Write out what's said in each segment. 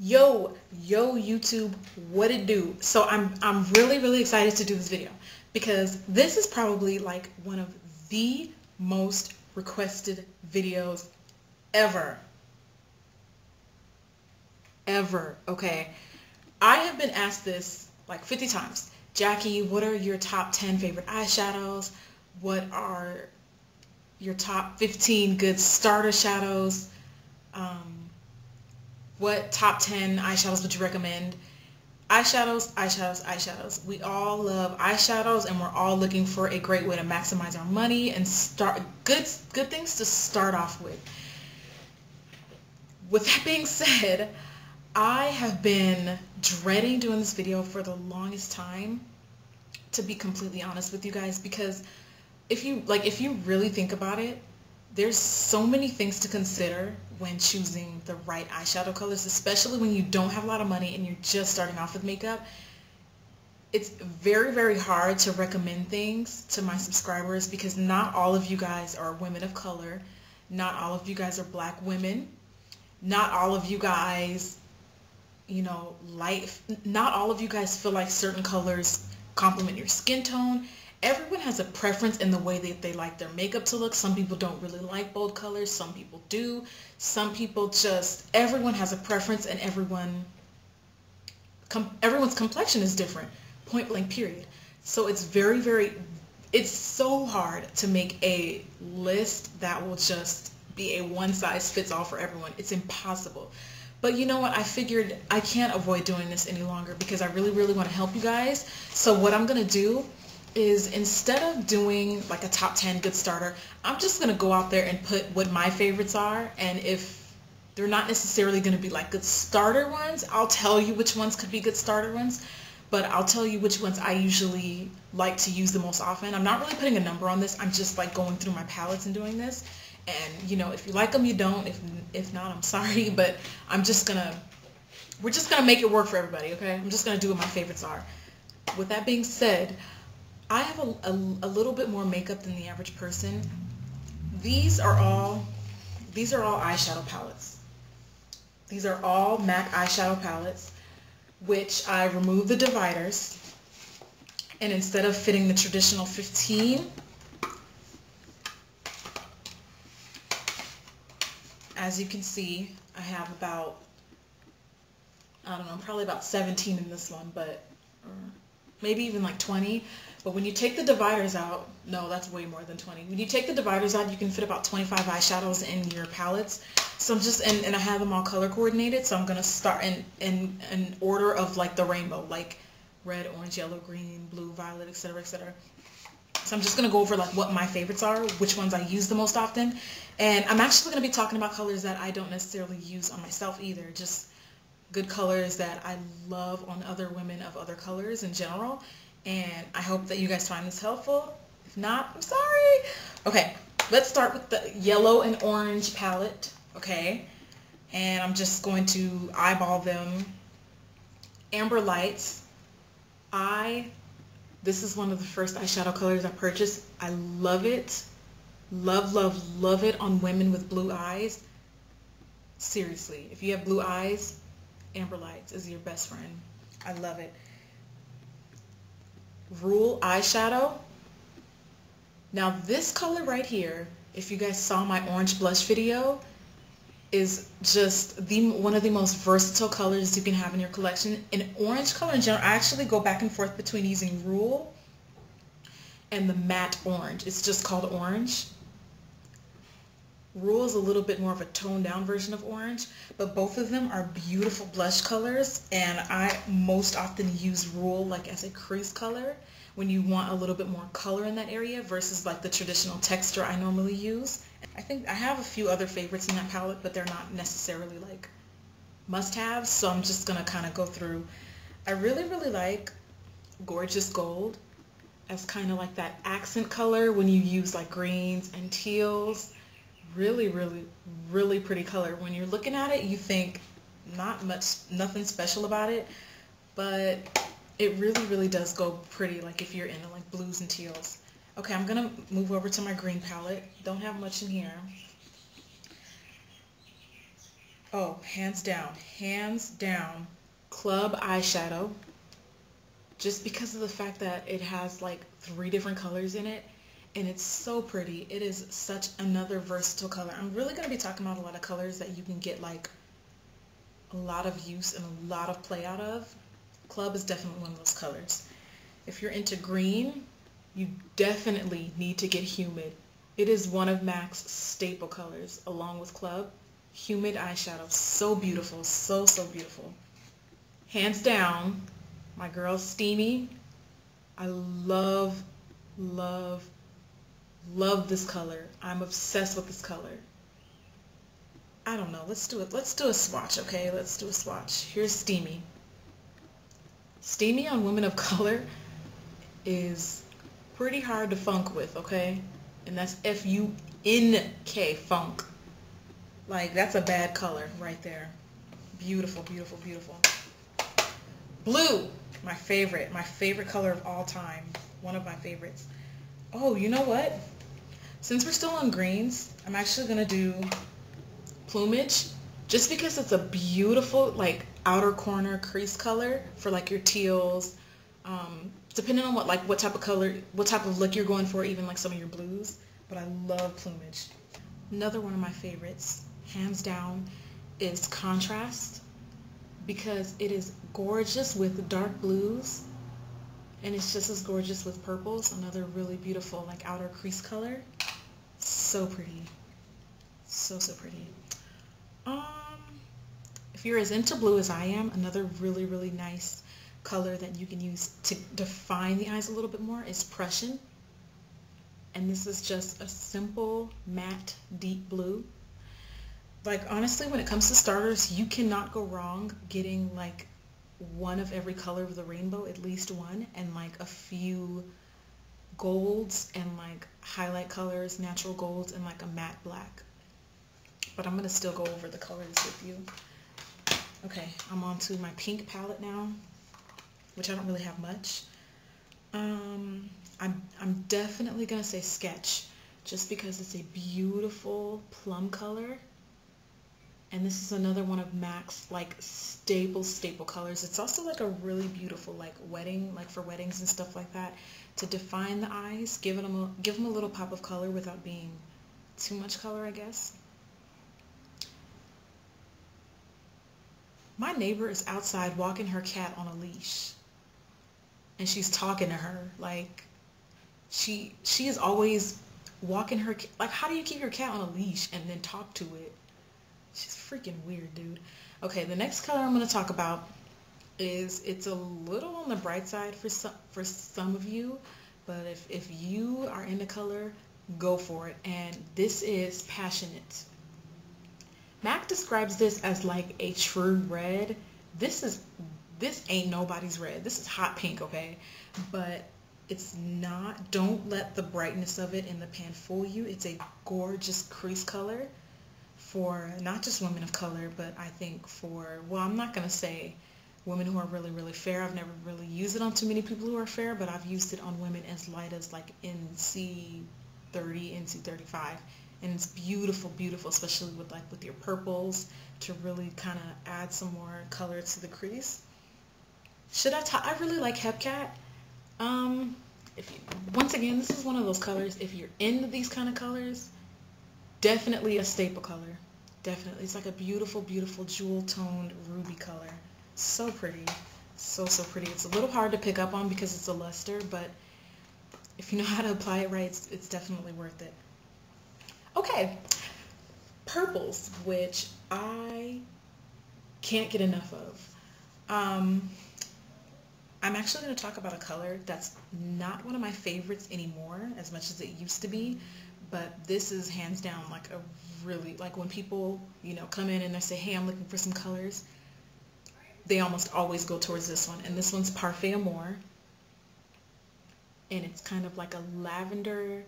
Yo YouTube, what it do? So I'm really excited to do this video because this is probably like one of the most requested videos ever. Okay? I have been asked this like 50 times. Jackie, what are your top 10 favorite eyeshadows? What are your top 15 good starter shadows? What top 10 eyeshadows would you recommend? Eyeshadows. We all love eyeshadows, and we're all looking for a great way to maximize our money and start good things to start off with. With that being said, I have been dreading doing this video for the longest time, to be completely honest with you guys, because if you really think about it, there's so many things to consider when choosing the right eyeshadow colors, especially when you don't have a lot of money and you're just starting off with makeup. It's very hard to recommend things to my subscribers because not all of you guys are women of color. Not all of you guys are black women. Not all of you guys, not all of you guys feel like certain colors complement your skin tone. Everyone has a preference in the way that they like their makeup to look. Some people don't really like bold colors. Some people do. Some people everyone has a preference, and everyone's complexion is different. Point blank period. So it's it's so hard to make a list that will just be a one size fits all for everyone. It's impossible. But you know what? I figured I can't avoid doing this any longer because I really want to help you guys. So what I'm going to do is, instead of doing like a top 10 good starter, I'm just going to go out there and put what my favorites are. And if they're not necessarily going to be like good starter ones, I'll tell you which ones could be good starter ones. But I'll tell you which ones I usually like to use the most often. I'm not really putting a number on this. I'm just like going through my palettes and doing this. And if you like them, you don't. If not, I'm sorry. But we're just going to make it work for everybody, okay? I'm just going to do what my favorites are. With that being said, I have a little bit more makeup than the average person. These are all eyeshadow palettes. These are all MAC eyeshadow palettes, which I removed the dividers, and instead of fitting the traditional 15, as you can see, I have about, I don't know, probably about 17 in this one, but maybe even like 20. But when you take the dividers out, no, that's way more than 20. When you take the dividers out, you can fit about 25 eyeshadows in your palettes. So I'm just, and I have them all color coordinated, so I'm going to start in order of like the rainbow, like red, orange, yellow, green, blue, violet, etc. So I'm just going to go over like what my favorites are, which ones I use the most often. And I'm actually going to be talking about colors that I don't necessarily use on myself either, just good colors that I love on other women of other colors in general. And I hope that you guys find this helpful. If not, I'm sorry. Okay, let's start with the yellow and orange palette, okay? And I'm just going to eyeball them. Amber Lights. This is one of the first eyeshadow colors I purchased. I love it. Love it on women with blue eyes. Seriously, if you have blue eyes, Amber Lights is your best friend. I love it. Rule eyeshadow. Now this color right here, if you guys saw my orange blush video, is just one of the most versatile colors you can have in your collection. And orange color in general, I actually go back and forth between using Rule and the matte orange. It's just called orange. Rule is a little bit more of a toned down version of orange, but both of them are beautiful blush colors, and I most often use Rule like as a crease color when you want a little bit more color in that area versus like the traditional texture I normally use. I think I have a few other favorites in that palette, but they're not necessarily like must-haves, so I'm just going to kind of go through. I really like Gorgeous Gold as kind of like that accent color when you use like greens and teals. Really pretty color. When you're looking at it, you think nothing special about it, but it really does go pretty, like if you're into like blues and teals. Okay, I'm gonna move over to my green palette. Don't have much in here. Oh, hands down, Club eyeshadow. Just because of the fact that it has like 3 different colors in it, and it's so pretty. It is such another versatile color. I'm really going to be talking about a lot of colors that you can get like a lot of use and a lot of play out of. Club is definitely one of those colors. If you're into green, you definitely need to get Humid. It is one of MAC's staple colors along with Club. Humid eyeshadow, so beautiful, so beautiful. Hands down, my girl Steamy. I love, love, love this color. I'm obsessed with this color. I don't know. Let's do it. Let's do a swatch, okay? Let's do a swatch. Here's Steamy. Steamy on women of color is pretty hard to funk with, okay? And that's F-U-N-K, funk. Like, that's a bad color right there. Beautiful, beautiful, beautiful. Blue, my favorite color of all time. One of my favorites. Oh, you know what? Since we're still on greens, I'm actually going to do Plumage, just because it's a beautiful like outer corner crease color for like your teals, depending on what type of color, what type of look you're going for, even like some of your blues. But I love Plumage. Another one of my favorites, hands down, is Contrast, because it is gorgeous with dark blues, and it's just as gorgeous with purples. Another really beautiful like outer crease color. So pretty, so pretty. If you're as into blue as I am, another really nice color that you can use to define the eyes a little bit more is Prussian. And this is just a simple matte deep blue. Like, honestly, when it comes to starters, you cannot go wrong getting like one of every color of the rainbow, at least one, and like a few golds and like highlight colors, natural golds, and like a matte black. But I'm going to still go over the colors with you. Okay, I'm on to my pink palette now, which I don't really have much. I'm definitely going to say Sketch, just because it's a beautiful plum color. And this is another one of MAC's like staple colors. It's also like a really beautiful like wedding, like for weddings and stuff like that, to define the eyes, give them a little pop of color without being too much color, I guess. My neighbor is outside walking her cat on a leash, and she's talking to her. Like, she is always walking her, like, how do you keep your cat on a leash and then talk to it? She's freaking weird, dude. Okay, the next color I'm going to talk about is, it's a little on the bright side for some of you, but if you are into color, go for it. And this is Passionate. MAC describes this as like a true red. This ain't nobody's red. This is hot pink, okay? But it's not. Don't let the brightness of it in the pan fool you. It's a gorgeous crease color for not just women of color, but I think for, well, I'm not going to say women who are really fair. I've never really used it on too many people who are fair, but I've used it on women as light as like NC30, NC35. And it's beautiful, especially with your purples, to really kind of add some more color to the crease. I really like Hepcat. Once again, this is one of those colors, if you're into these kind of colors, definitely a staple color. Definitely. It's like a beautiful jewel-toned ruby color. So pretty. So pretty. It's a little hard to pick up on because it's a luster, but if you know how to apply it right, it's definitely worth it. Okay, purples, which I can't get enough of. I'm actually going to talk about a color that's not one of my favorites anymore, as much as it used to be, but this is hands down like a really, like when people, you know, come in and they say, hey, I'm looking for some colors, they almost always go towards this one. And this one's Parfait Amour, and it's kind of like a lavender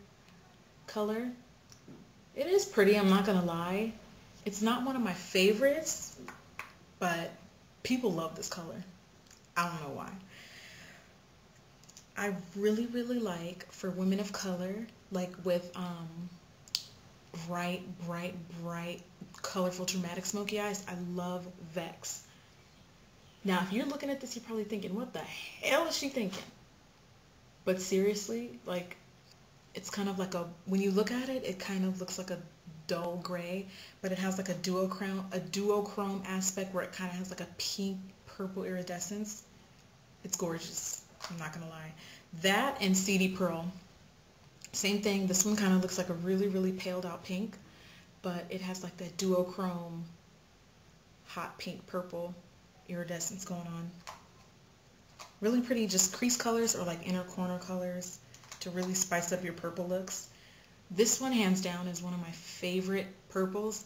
color. It is pretty, I'm not gonna lie. It's not one of my favorites, but people love this color. I don't know why. I really like, for women of color, like with bright, bright, bright, colorful, dramatic smoky eyes, I love Vex. Now, if you're looking at this, you're probably thinking, what the hell is she thinking? But seriously, like, it's kind of like when you look at it, it kind of looks like a dull gray, but it has like a duochrome aspect where it kind of has like a pink purple iridescence. It's gorgeous. I'm not gonna lie. That and CD Pearl, same thing. This one kind of looks like a really, really paled out pink, but it has like that duochrome hot pink purple iridescence going on. Really pretty, just crease colors or like inner corner colors to really spice up your purple looks. This one, hands down, is one of my favorite purples.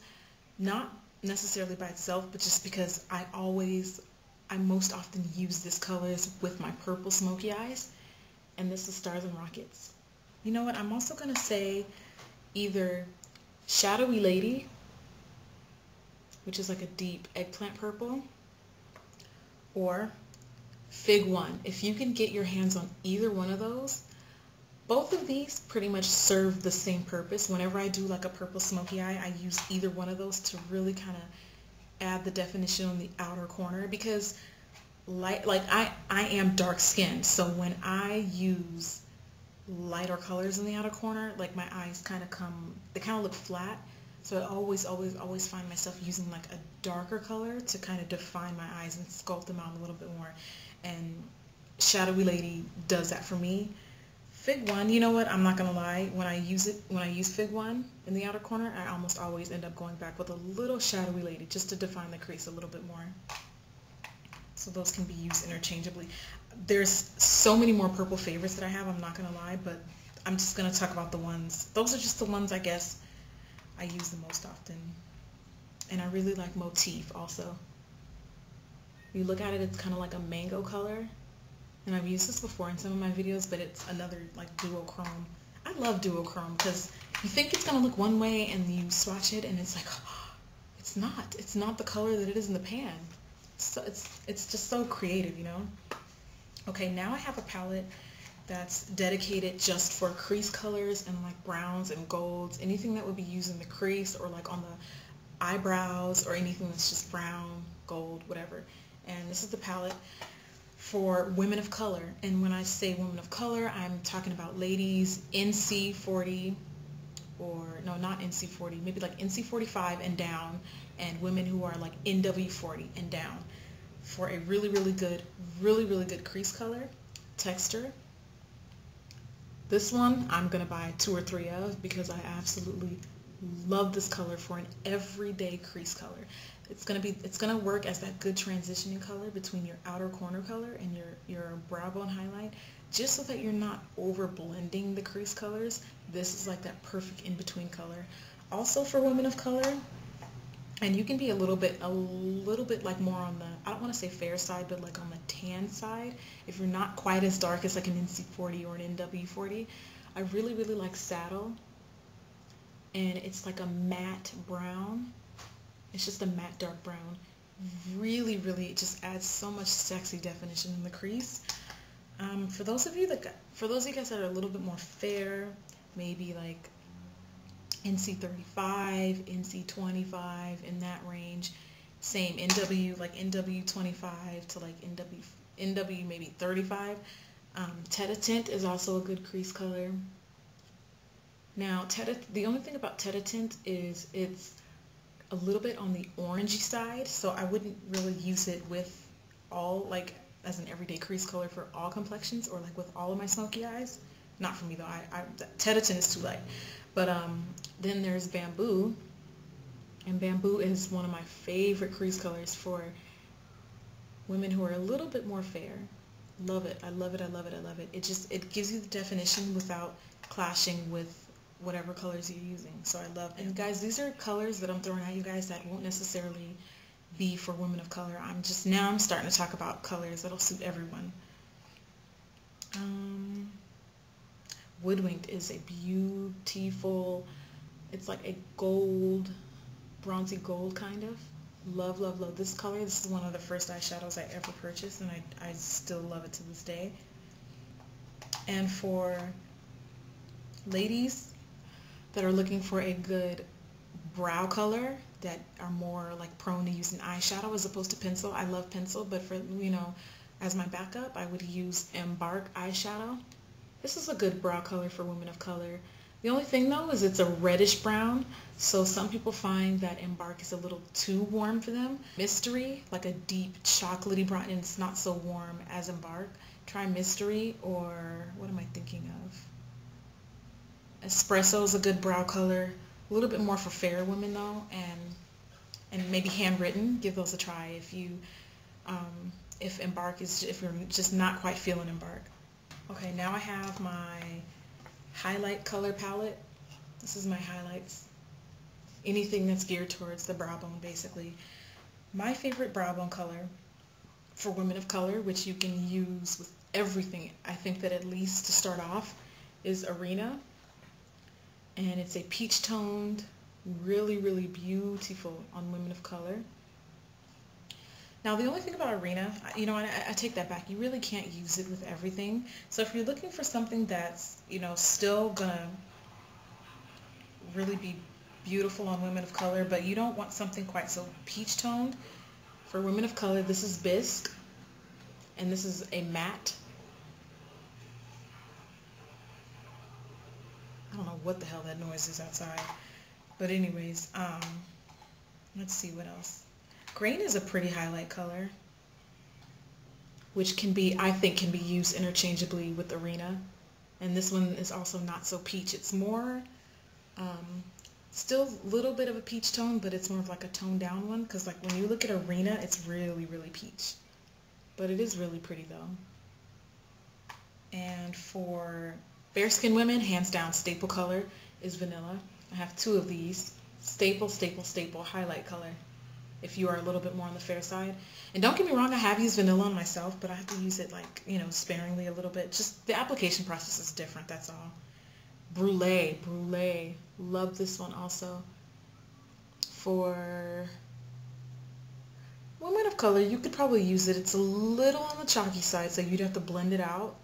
Not necessarily by itself, but just because I most often use this colors with my purple smoky eyes. And this is Stars and Rockets. You know what? I'm also going to say either Shadowy Lady, which is like a deep eggplant purple, or Fig One. If you can get your hands on either one of those, both of these pretty much serve the same purpose. Whenever I do like a purple smoky eye, I use either one of those to really kind of add the definition on the outer corner, because I am dark skinned, so when I use lighter colors in the outer corner, like my eyes kind of look flat. So I always find myself using like a darker color to kind of define my eyes and sculpt them out a little bit more. And Shadowy Lady does that for me. Fig One, you know what, I'm not gonna lie, when I use Fig One in the outer corner, I almost always end up going back with a little Shadowy Lady just to define the crease a little bit more. So those can be used interchangeably. There's so many more purple favorites that I have, I'm not gonna lie, but I'm just gonna talk about the ones. Those are just the ones I guess I use the most often. And I really like Motif also. You look at it, it's kind of like a mango color. And I've used this before in some of my videos, but it's another like duochrome. I love duochrome because you think it's gonna look one way and you swatch it and it's like, oh, it's not. It's not the color that it is in the pan. So it's just so creative, you know? Okay, now I have a palette that's dedicated just for crease colors and like browns and golds, anything that would be used in the crease or like on the eyebrows or anything that's just brown, gold, whatever. And this is the palette for women of color. And when I say women of color, I'm talking about ladies NC40, or no, not NC40, maybe like NC45 and down, and women who are like NW40 and down, for a really, really good crease color, texture. This one I'm gonna buy 2 or 3 of because I absolutely love this color for an everyday crease color. It's gonna work as that good transitioning color between your outer corner color and your brow bone highlight, just so that you're not over blending the crease colors. This is like that perfect in-between color. Also for women of color, and you can be a little bit like more on the, I don't want to say fair side, but like on the tan side. If you're not quite as dark as like an NC40 or an NW40, I really like Saddle, and it's like a matte brown. It's just a matte dark brown. Really, it just adds so much sexy definition in the crease. For those of you guys that are a little bit more fair, maybe like NC35, NC25, in that range. Same, NW, like NW25 to like NW maybe 35. Tete Tint is also a good crease color. Now, the only thing about Tete Tint is it's a little bit on the orangey side, so I wouldn't really use it with all, like, as an everyday crease color for all complexions, or like with all of my smoky eyes. Not for me though, Tete Tint is too light. But then there's Bamboo, and Bamboo is one of my favorite crease colors for women who are a little bit more fair. Love it. I love it. It gives you the definition without clashing with whatever colors you're using. So I love it. And guys, these are colors that I'm throwing at you guys that won't necessarily be for women of color. I'm starting to talk about colors that'll suit everyone. Woodwinked is a beautiful, it's like a gold, bronzy gold kind of. Love this color. This is one of the first eyeshadows I ever purchased, and I still love it to this day. And for ladies, that are looking for a good brow color, that are more like prone to using eyeshadow as opposed to pencil. I love pencil, but for, as my backup, I would use Embark eyeshadow. This is a good brow color for women of color. The only thing though is it's a reddish brown, so some people find that Embark is a little too warm for them. Mystery, like a deep chocolatey brown, and it's not so warm as Embark. Try Mystery, or what am I thinking of? Espresso is a good brow color. A little bit more for fair women though, and maybe Handwritten. Give those a try if you if you're just not quite feeling Embark. Okay, now I have my highlight color palette. This is my highlights. Anything that's geared towards the brow bone, basically. My favorite brow bone color for women of color, which you can use with everything, I think that at least to start off, is Arena. And it's a peach toned, really, really beautiful on women of color. Now the only thing about Arena, I take that back. You really can't use it with everything. So if you're looking for something that's, still gonna really be beautiful on women of color, but you don't want something quite so peach toned, for women of color, this is Bisque, and this is a matte. I don't know what the hell that noise is outside. But anyways, let's see what else. Grain is a pretty highlight color, which I think can be used interchangeably with Arena. And this one is also not so peach. It's more, still a little bit of a peach tone, but it's more of like a toned down one. Because like when you look at Arena, it's really, really peach. But it is really pretty though. And for fair skinned women, hands down, staple color is Vanilla. I have two of these. Staple, staple, staple, highlight color, if you are a little bit more on the fair side. And don't get me wrong, I have used Vanilla on myself, but I have to use it like, sparingly a little bit. Just the application process is different, that's all. Brulee, Brulee. Love this one also. For women of color, you could probably use it. It's a little on the chalky side, so you'd have to blend it out.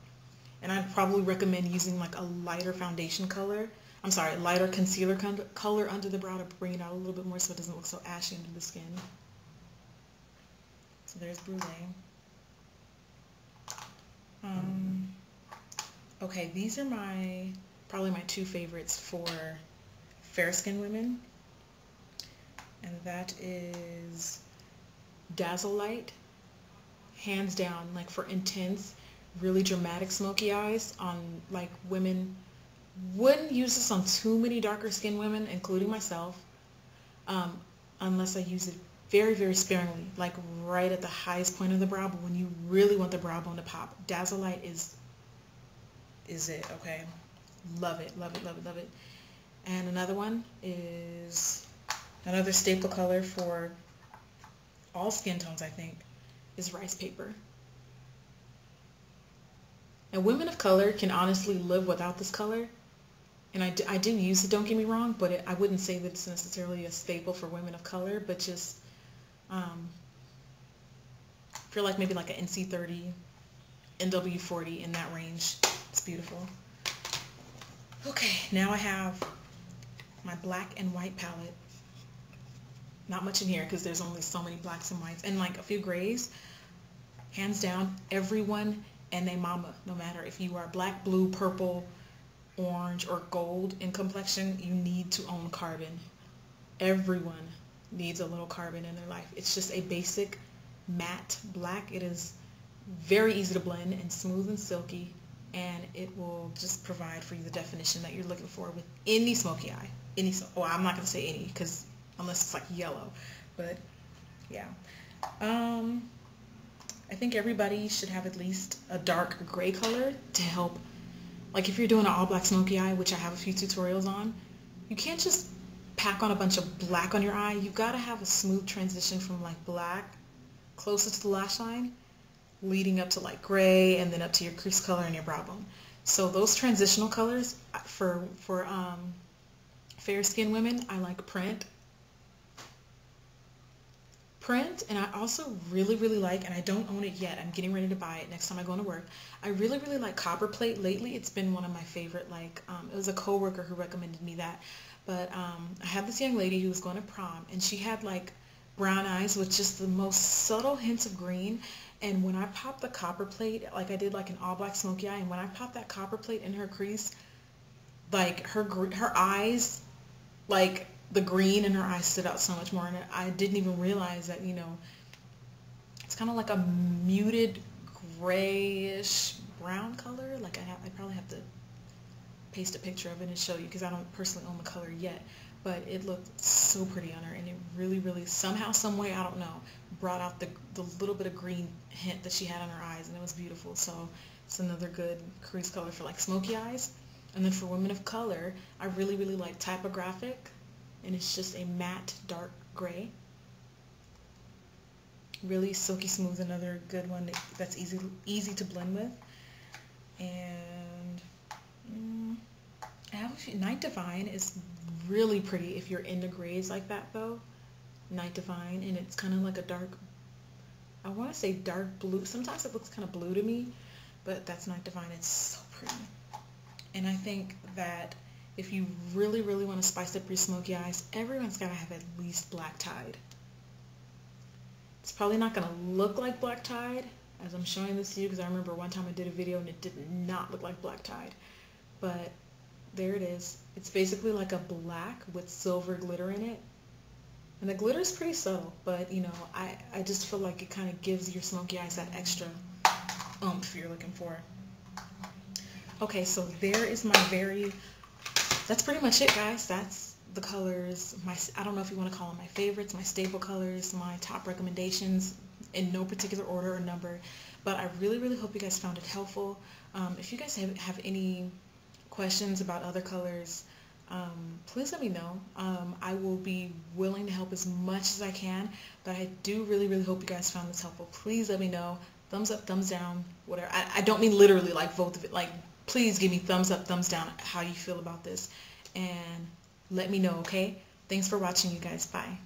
And I'd probably recommend using like a lighter foundation color. I'm sorry, lighter concealer color under the brow to bring it out a little bit more so it doesn't look so ashy under the skin. So there's Brulee. Okay, these are probably my two favorites for fair skinned women. And that is Dazzle Light. Hands down, like for intense, really dramatic smoky eyes on like women. Wouldn't use this on too many darker skinned women, including myself, unless I use it very, very sparingly, like right at the highest point of the brow. But when you really want the brow bone to pop, Dazzle Light is it, okay? Love it, love it, love it, love it. And another one is another staple color for all skin tones, I think, is Rice Paper. And women of color can honestly live without this color. And I do use it, don't get me wrong, but I wouldn't say that it's necessarily a staple for women of color, but just feel like maybe like an NC30, NW40 in that range. It's beautiful. Okay, now I have my black and white palette. Not much in here because there's only so many blacks and whites, and like a few grays. Hands down, everyone and their mama, no matter if you are black, blue, purple, orange, or gold in complexion, you need to own Carbon. Everyone needs a little Carbon in their life. It's just a basic matte black. It is very easy to blend and smooth and silky, and it will just provide for you the definition that you're looking for with any smoky eye. Well, I'm not going to say any, because unless it's like yellow, but yeah. I think everybody should have at least a dark gray color to help. Like if you're doing an all black smoky eye, which I have a few tutorials on, you can't just pack on a bunch of black on your eye. You've got to have a smooth transition from like black closest to the lash line, leading up to like gray, and then up to your crease color and your brow bone. So those transitional colors for fair skinned women, I like Print. print, and I also really, really like, and I don't own it yet, I'm getting ready to buy it next time I go into work. I really, really like copper plate lately. It's been one of my favorite, like, it was a coworker who recommended me that. But I had this young lady who was going to prom, and she had like brown eyes with just the most subtle hints of green. And when I popped the copper plate, like I did like an all black smoky eye, and when I popped that copper plate in her crease, like her eyes, like the green in her eyes stood out so much more, and I didn't even realize that, you know, it's kind of like a muted grayish brown color. Like I probably have to paste a picture of it and show you, because I don't personally own the color yet, but it looked so pretty on her, and it really, really somehow, some way, I don't know, brought out the little bit of green hint that she had on her eyes, and it was beautiful. So it's another good crease color for like smoky eyes. And then for women of color, I really, really like Typographic, and it's just a matte dark gray. Really silky smooth, another good one that's easy to blend with. And Night Divine is really pretty if you're into grays like that though. Night Divine, and it's kind of like a dark, I want to say dark blue. Sometimes it looks kind of blue to me, but that's Night Divine. It's so pretty. And I think that if you really, really want to spice up your smoky eyes, everyone's got to have at least Black Tide. It's probably not going to look like Black Tide as I'm showing this to you, because I remember one time I did a video and it did not look like Black Tide. But there it is. It's basically like a black with silver glitter in it. And the glitter is pretty subtle, but you know, I just feel like it kind of gives your smoky eyes that extra oomph you're looking for. Okay, so there is that's pretty much it, guys. That's the colors, I don't know if you want to call them my favorites, my staple colors, my top recommendations, in no particular order or number. But I really, really hope you guys found it helpful. If you guys have any questions about other colors, please let me know. I will be willing to help as much as I can, but I do really, really hope you guys found this helpful. Please let me know. Thumbs up, thumbs down, whatever. I don't mean literally like both of it. Like, please give me thumbs up, thumbs down, how you feel about this, and let me know, okay? Thanks for watching, you guys. Bye.